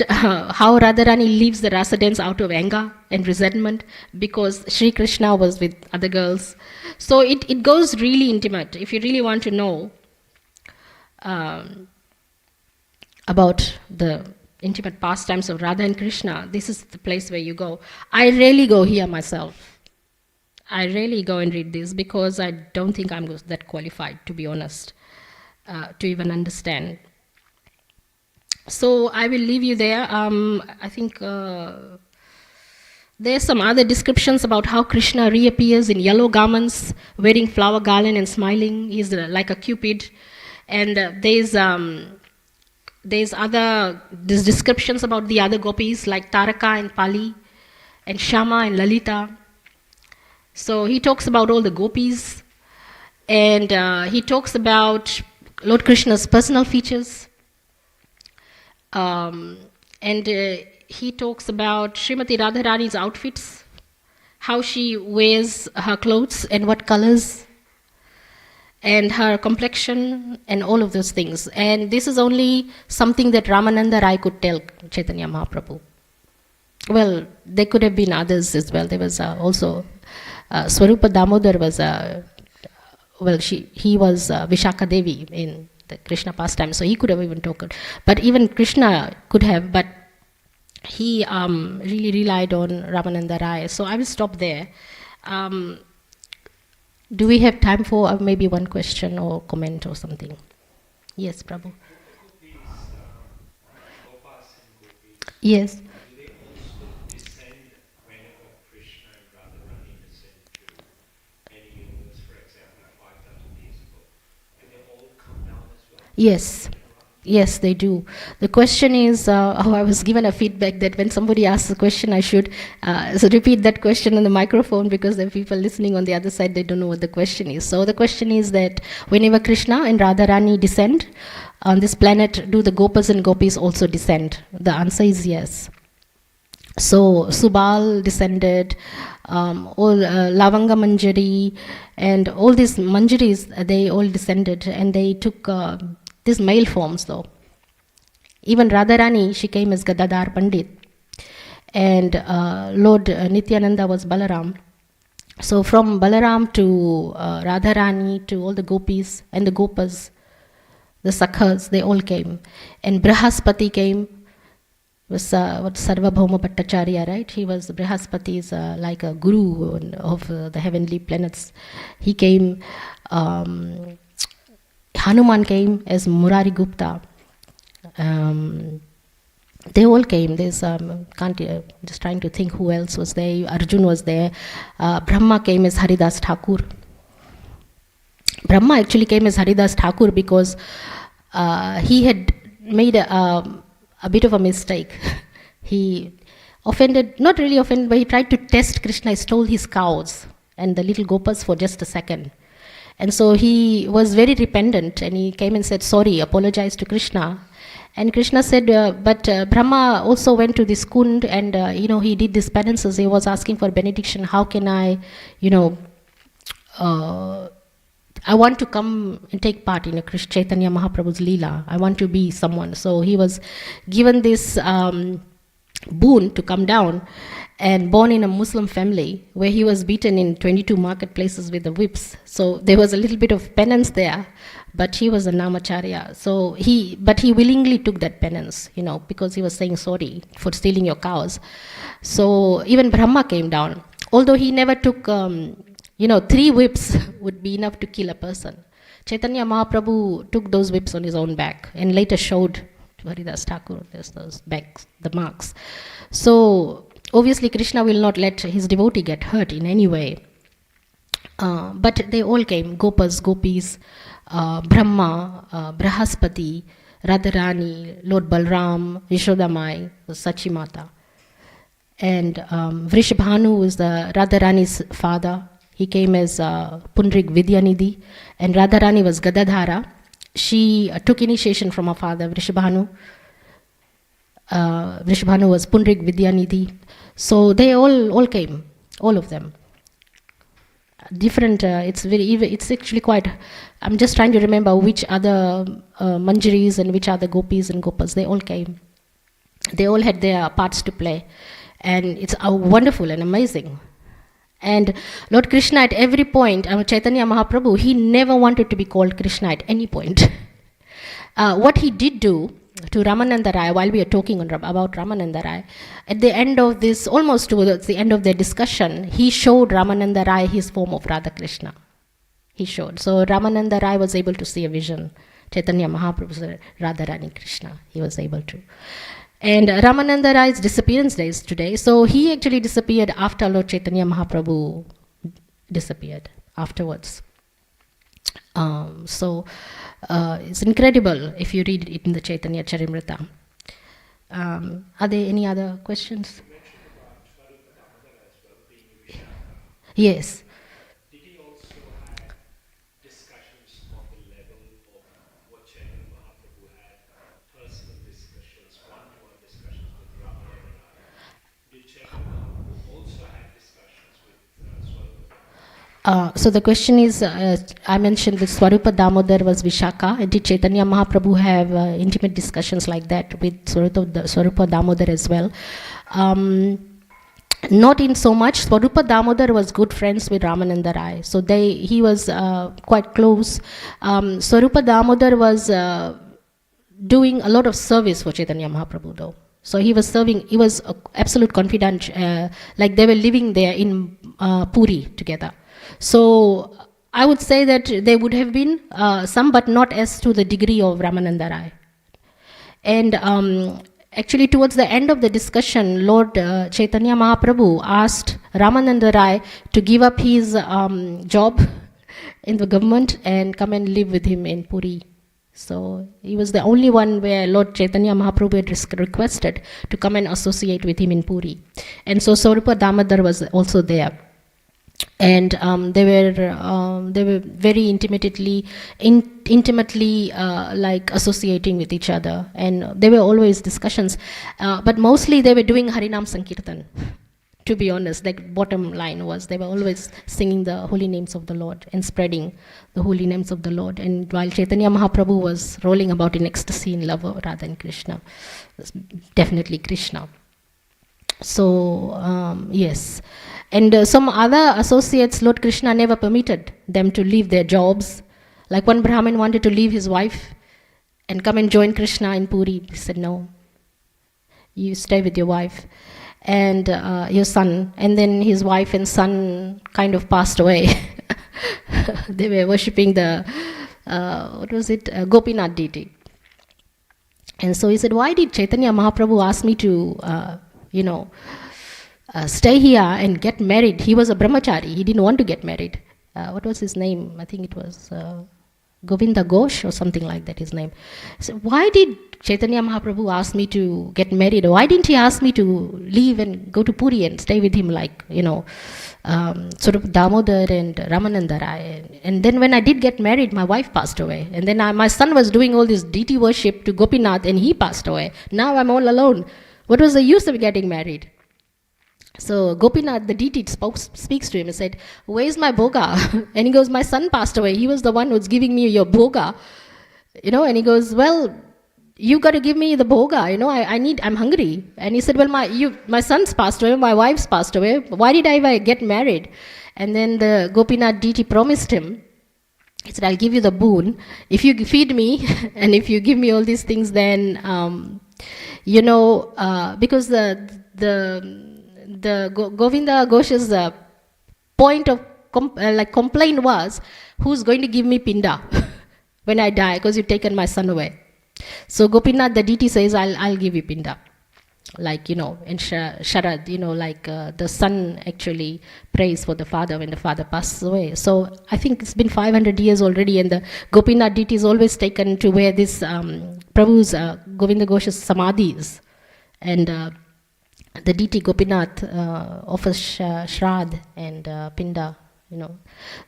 how Radharani leaves the rasa dance out of anger and resentment because Sri Krishna was with other girls. So it goes really intimate. If you really want to know about the intimate pastimes of Radha and Krishna, this is the place where you go. I rarely go here myself. I rarely go and read this because I don't think I'm that qualified, to be honest, to even understand. So I will leave you there. I think there's some other descriptions about how Krishna reappears in yellow garments, wearing flower garland and smiling. He's like a cupid. And there's descriptions about the other gopis like Taraka and Pali and Shama and Lalita. So he talks about all the gopis and he talks about Lord Krishna's personal features. And he talks about Srimati Radharani's outfits, how she wears her clothes and what colors, and her complexion, and all of those things. And this is only something that Ramananda Rai could tell Chaitanya Mahaprabhu. Well, there could have been others as well. There was also Swarupa Damodar was he was Vishaka Devi in the Krishna pastime, so he could have even talked. But even Krishna could have, but he really relied on Ramananda Rai. So I will stop there. Do we have time for maybe one question or comment or something? Yes, Prabhu. Yes. Yes. Yes, they do. The question is, I was given a feedback that when somebody asks a question, I should repeat that question on the microphone because the people listening on the other side, they don't know what the question is. So the question is that whenever Krishna and Radharani descend on this planet, do the Gopas and Gopis also descend? The answer is yes. So Subal descended, all Lavanga Manjari, and all these Manjaris, they all descended, and they took these male forms though. Even Radharani, she came as Gadadhar Pandit, and Lord Nityananda was Balaram. So from Balaram to Radharani to all the Gopis and the Gopas, the Sakhas, they all came. And Brihaspati came, was Sarvabhauma Bhattacharya, right? He was, Brihaspati is like a guru of the heavenly planets. He came, Hanuman came as Murari Gupta. They all came. There's just trying to think who else was there. Arjun was there. Brahma came as Haridas Thakur. Brahma actually came as Haridas Thakur because he had made a bit of a mistake. He offended, not really offended, but he tried to test Krishna. He stole his cows and the little gopas for just a second. And so he was very repentant, and he came and said, sorry, apologized to Krishna. And Krishna said, but Brahma also went to this kund, and he did these penances. He was asking for benediction. How can I, I want to come and take part in a Chaitanya Mahaprabhu's Leela. I want to be someone. So he was given this boon to come down, and born in a Muslim family where he was beaten in 22 marketplaces with the whips. So there was a little bit of penance there, but he was a Namacharya. So he willingly took that penance, because he was saying sorry for stealing your cows. So even Brahma came down, although he never took, 3 whips would be enough to kill a person. Chaitanya Mahaprabhu took those whips on his own back and later showed to Haridas Thakur, there's those backs, the marks. So obviously Krishna will not let his devotee get hurt in any way. But they all came, Gopas, Gopis, Brahma, Brahaspati, Radharani, Lord Balram, Yashodamai, Sachimata. And Vrishabhanu was the Radharani's father. He came as Pundrik Vidyanidhi, and Radharani was Gadadhara. She took initiation from her father, Vrishabhanu. Vrishabhanu was Pundrik Vidyanidhi. So they all came, all of them. Different, it's actually quite, I'm just trying to remember which other Manjaris and which other Gopis and Gopas, they all came. They all had their parts to play. And it's wonderful and amazing. And Lord Krishna at every point, Chaitanya Mahaprabhu, he never wanted to be called Krishna at any point. What he did do to Ramananda Rai, while we are talking about Ramananda Rai, at the end of this, almost towards the end of their discussion, he showed Ramananda Rai his form of Radha Krishna. He showed. So Ramananda Rai was able to see a vision. Chaitanya Mahaprabhu's Radharani Krishna, he was able to. And Ramananda Rai's disappearance day is today. So he actually disappeared after Lord Chaitanya Mahaprabhu disappeared afterwards. It's incredible if you read it in the Chaitanya Charimrita. Are there any other questions? You mentioned about Swarupa Damodara as well, being Vishaka. Yes. Did he also have discussions on the level of what Chaitanya Mahaprabhu had, personal discussions, one-to-one discussions with Ramananda Rai? Did Chaitanya Mahaprabhu also have discussions with Swarupa Damodara? So the question is, I mentioned that Swarupa Damodar was Vishaka. Did Chaitanya Mahaprabhu have intimate discussions like that with Swarupa Damodar as well? Not in so much. Swarupa Damodar was good friends with Ramananda Rai. So he was quite close. Swarupa Damodar was doing a lot of service for Chaitanya Mahaprabhu though. So he was serving, he was absolute confidant, like they were living there in Puri together. So I would say that there would have been some, but not as to the degree of Ramananda Rai. And actually towards the end of the discussion, Lord Chaitanya Mahaprabhu asked Ramananda Rai to give up his job in the government and come and live with him in Puri. So he was the only one where Lord Chaitanya Mahaprabhu had requested to come and associate with him in Puri. And so Swarupa Damodar was also there. And they were very intimately like associating with each other, and there were always discussions, but mostly they were doing Harinam Sankirtan, to be honest. Like bottom line was they were always singing the holy names of the Lord and spreading the holy names of the Lord. And while Chaitanya Mahaprabhu was rolling about in ecstasy in love of Radha and Krishna, definitely Krishna. So yes. And some other associates, Lord Krishna never permitted them to leave their jobs. Like one Brahmin wanted to leave his wife and come and join Krishna in Puri. He said, no, you stay with your wife and your son. And then his wife and son kind of passed away. They were worshipping the, Gopinath deity. And so he said, why did Chaitanya Mahaprabhu ask me to, stay here and get married? He was a brahmachari. He didn't want to get married. what was his name? I think it was Govinda Ghosh or something like that, his name. So why did Chaitanya Mahaprabhu ask me to get married? Why didn't he ask me to leave and go to Puri and stay with him like, sort of Damodar and Ramananda Rai? And then when I did get married, my wife passed away. And then my son was doing all this deity worship to Gopinath and he passed away. Now I'm all alone. What was the use of getting married? So Gopinath, the deity, speaks to him and said, "Where's my bhoga?" And he goes, "My son passed away. He was the one who's giving me your bhoga." And he goes, "Well, you got to give me the bhoga. I'm hungry." And he said, "Well, my son's passed away, my wife's passed away. Why did I get married?" And then the Gopinath deity promised him. He said, "I'll give you the boon if you feed me and if you give me all these things. Then, because the Govinda Ghosh's point of complaint was, who's going to give me pinda when I die, because you've taken my son away." So Gopinath, the deity, says, I'll give you pinda. In Sharad, the son actually prays for the father when the father passes away. So I think it's been 500 years already, and the Gopinath deity is always taken to where this Prabhu's Govinda Ghosh's samadhi is. And the deity Gopinath offers Shrad and Pinda,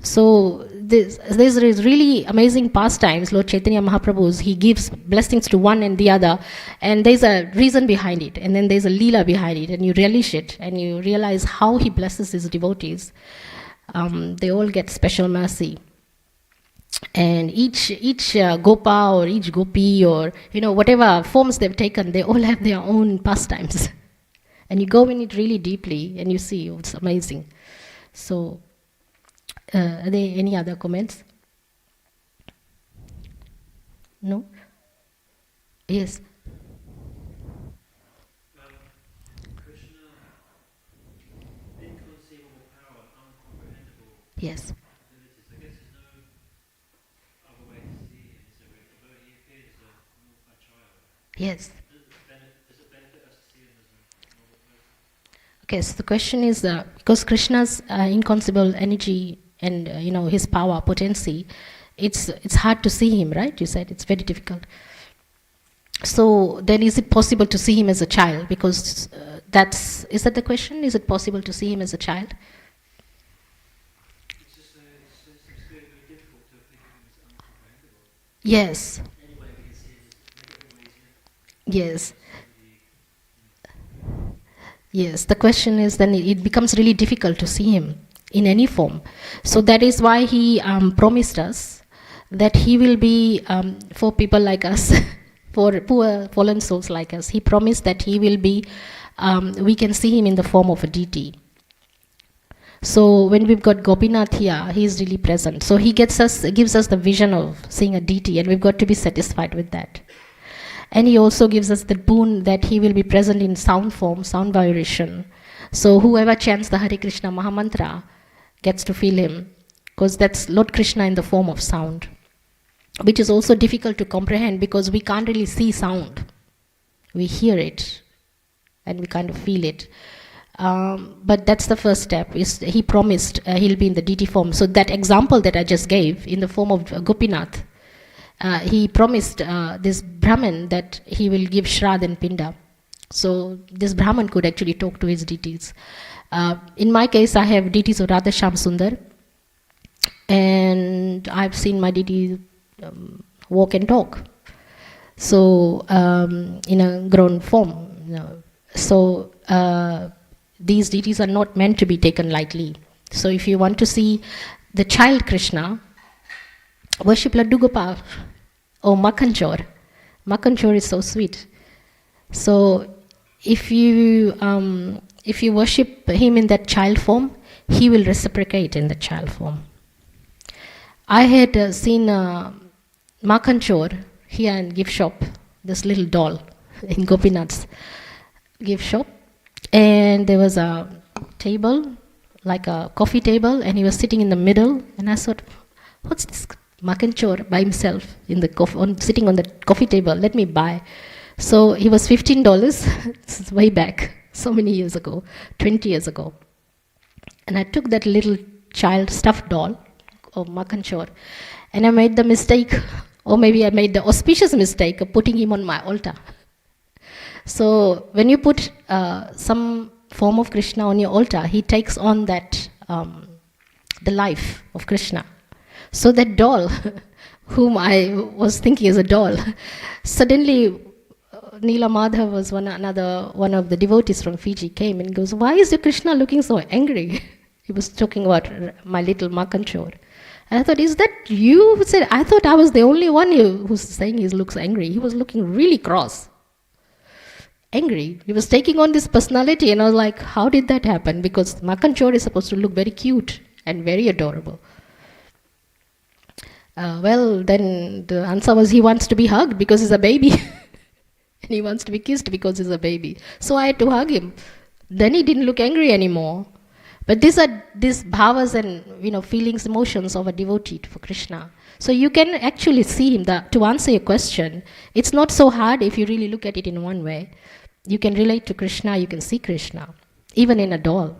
So there's really amazing pastimes. Lord Chaitanya Mahaprabhu's, he gives blessings to one and the other, and there's a reason behind it, and then there's a leela behind it, and you relish it, and you realize how he blesses his devotees. They all get special mercy. And each gopa or each gopi or, whatever forms they've taken, they all have their own pastimes. And you go in it really deeply, and you see, it's amazing. So, are there any other comments? No? Yes. Krishna, inconceivable power, uncomprehendable Yes. abilities. I guess there's no other way to see him. So although he appeared as a child, Yes. does it benefit us to see him as a normal person? Okay, so the question is, because Krishna's inconceivable energy and his power, potency, it's hard to see him, right? You said it's very difficult. So then, is it possible to see him as a child? Because is that the question? Is it possible to see him as a child? It's just it's very, very difficult to think of him as uncomprehendable. Yes. Anyway, we can see him as negative ways. Yes. Yes. The question is, then it becomes really difficult to see him in any form. So that is why he promised us that he will be, for people like us, for poor fallen souls like us, he promised that he will be, we can see him in the form of a deity. So when we've got Gopinath here, he is really present. So he gives us the vision of seeing a deity, and we've got to be satisfied with that. And he also gives us the boon that he will be present in sound form, sound vibration. So whoever chants the Hare Krishna Mahamantra gets to feel him, because that's Lord Krishna in the form of sound, which is also difficult to comprehend because we can't really see sound. We hear it and we kind of feel it. But that's the first step. He promised he'll be in the deity form. So that example that I just gave in the form of Gopinath, he promised this Brahman that he will give Shrad and Pinda. So this Brahman could actually talk to his deities. In my case, I have deities of Radha Shyam Sundar, and I've seen my deity walk and talk. So in a grown form. So these deities are not meant to be taken lightly. So if you want to see the child Krishna, worship Laddu Gopal or Makhanchor. Makhanchor is so sweet. So if you worship him in that child form, he will reciprocate in the child form. I had seen Makhanchor here in gift shop, this little doll in Gopinath's gift shop, and there was a table, like a coffee table, and he was sitting in the middle, and I thought, what's this Makhanchor by himself in the sitting on the coffee table? Let me buy. So he was $15. This is way back, so many years ago, 20 years ago. And I took that little child stuffed doll, of Makanchor. And I made the mistake, or maybe I made the auspicious mistake of putting him on my altar. So when you put some form of Krishna on your altar, he takes on that, the life of Krishna. So that doll, whom I was thinking is a doll, suddenly Neela Madhav was one of the devotees from Fiji came and goes, "Why is your Krishna looking so angry?" He was talking about my little Makanchor. And I thought, is that you who said? I thought I was the only one who's saying he looks angry. He was looking really cross. Angry. He was taking on this personality, and I was like, how did that happen? Because Makanchor is supposed to look very cute and very adorable. Well, then the answer was he wants to be hugged because he's a baby. And he wants to be kissed because he's a baby. So I had to hug him. Then he didn't look angry anymore. But these are these bhavas and feelings, emotions of a devotee for Krishna. So you can actually see him. To answer your question, it's not so hard if you really look at it in one way. You can relate to Krishna, you can see Krishna, even in a doll,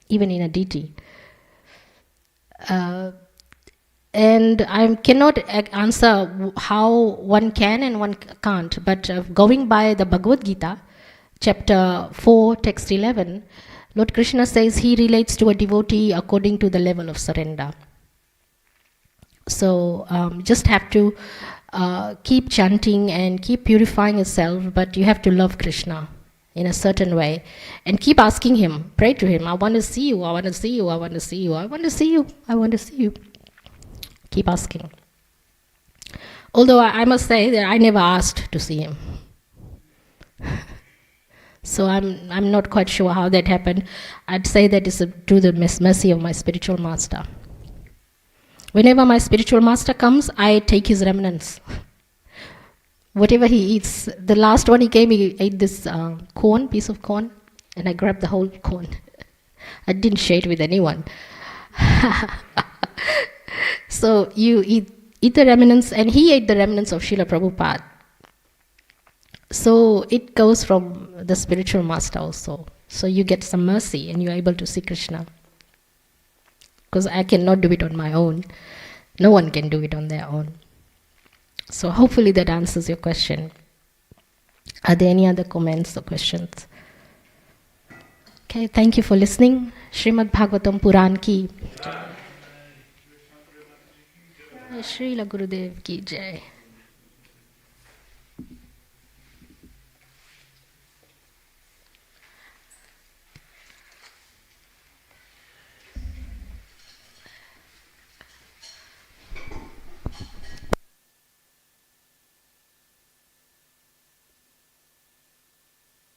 even in a deity. And I cannot answer how one can and one can't, but going by the Bhagavad Gita, chapter 4, text 11, Lord Krishna says he relates to a devotee according to the level of surrender. So just have to keep chanting and keep purifying yourself, but you have to love Krishna in a certain way and keep asking him, pray to him, I want to see you, I want to see you, I want to see you, I want to see you, I want to see you. Keep asking. Although I must say that I never asked to see him. So I'm not quite sure how that happened. I'd say that is through the mercy of my spiritual master. Whenever my spiritual master comes, I take his remnants. Whatever he eats. The last one he came, he ate this piece of corn, and I grabbed the whole corn. I didn't share it with anyone. So you eat the remnants, and he ate the remnants of Srila Prabhupada. So it goes from the spiritual master also. So you get some mercy and you're able to see Krishna. Because I cannot do it on my own. No one can do it on their own. So hopefully that answers your question. Are there any other comments or questions? Okay, thank you for listening. Srimad Bhagavatam Puran ki Jai. Srila Gurudev ki Jai.